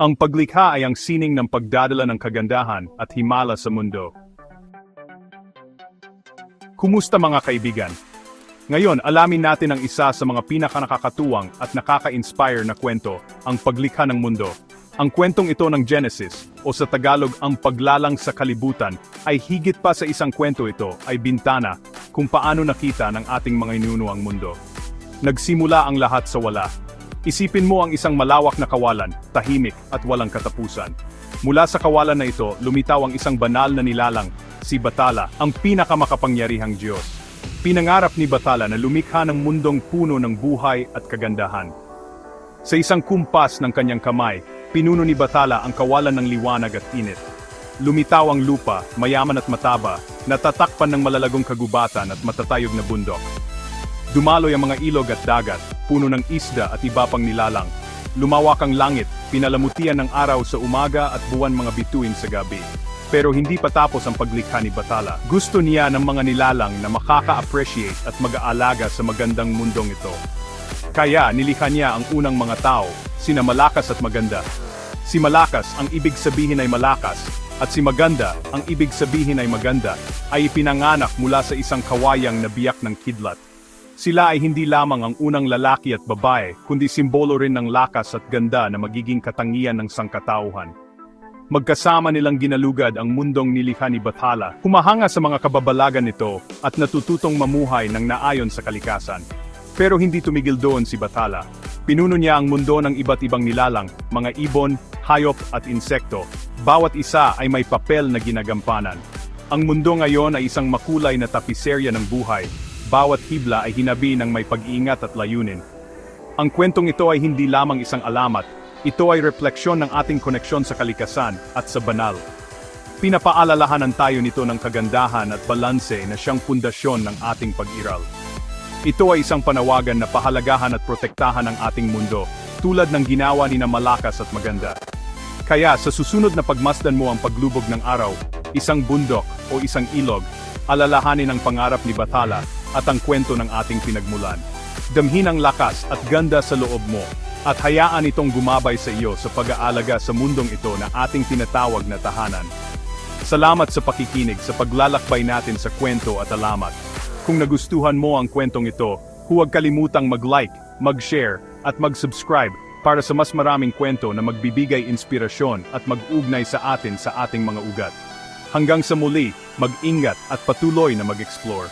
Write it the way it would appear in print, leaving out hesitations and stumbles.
Ang paglikha ay ang sining ng pagdadala ng kagandahan at himala sa mundo. Kumusta mga kaibigan? Ngayon, alamin natin ang isa sa mga pinakanakakatuwang at nakaka-inspire na kwento, ang paglikha ng mundo. Ang kwentong ito ng Genesis, o sa Tagalog ang paglalang sa kalibutan, ay higit pa sa isang kwento. Ito ay bintana kung paano nakita ng ating mga inuno ang mundo. Nagsimula ang lahat sa wala. Isipin mo ang isang malawak na kawalan, tahimik at walang katapusan. Mula sa kawalan na ito, lumitaw ang isang banal na nilalang, si Bathala, ang pinakamakapangyarihang Diyos. Pinangarap ni Bathala na lumikha ng mundong puno ng buhay at kagandahan. Sa isang kumpas ng kanyang kamay, pinuno ni Bathala ang kawalan ng liwanag at init. Lumitaw ang lupa, mayaman at mataba, natatakpan ng malalagong kagubatan at matatayog na bundok. Dumaloy ang mga ilog at dagat, puno ng isda at iba pang nilalang. Lumawak ang langit, pinalamutian ng araw sa umaga at buwan mga bituin sa gabi. Pero hindi pa tapos ang paglikha ni Bathala. Gusto niya ng mga nilalang na makaka-appreciate at mag-aalaga sa magandang mundong ito. Kaya nilikha niya ang unang mga tao, sina Malakas at Maganda. Si Malakas, ang ibig sabihin ay malakas, at si Maganda, ang ibig sabihin ay maganda, ay ipinanganak mula sa isang kawayang na biyak ng kidlat. Sila ay hindi lamang ang unang lalaki at babae, kundi simbolo rin ng lakas at ganda na magiging katangian ng sangkatauhan. Magkasama nilang ginalugad ang mundong nilikha ni Bathala, humahanga sa mga kababalagan nito at natututong mamuhay ng naayon sa kalikasan. Pero hindi tumigil doon si Bathala. Pinuno niya ang mundo ng iba't ibang nilalang, mga ibon, hayop at insekto. Bawat isa ay may papel na ginagampanan. Ang mundo ngayon ay isang makulay na tapiserya ng buhay. Bawat hibla ay hinabi ng may pag-iingat at layunin. Ang kwentong ito ay hindi lamang isang alamat, ito ay refleksyon ng ating koneksyon sa kalikasan at sa banal. Pinapaalalahanan tayo nito ng kagandahan at balanse na siyang pundasyon ng ating pag-iral. Ito ay isang panawagan na pahalagahan at protektahan ang ating mundo, tulad ng ginawa ni na Malakas at Maganda. Kaya sa susunod na pagmasdan mo ang paglubog ng araw, isang bundok o isang ilog, alalahanin ang pangarap ni Bathala at ang kwento ng ating pinagmulan. Damhin ang lakas at ganda sa loob mo, at hayaan itong gumabay sa iyo sa pag-aalaga sa mundong ito na ating tinatawag na tahanan. Salamat sa pakikinig sa paglalakbay natin sa kwento at alamat. Kung nagustuhan mo ang kwentong ito, huwag kalimutang mag-like, mag-share, at mag-subscribe para sa mas maraming kwento na magbibigay inspirasyon at mag-ugnay sa atin sa ating mga ugat. Hanggang sa muli, mag-ingat at patuloy na mag-explore.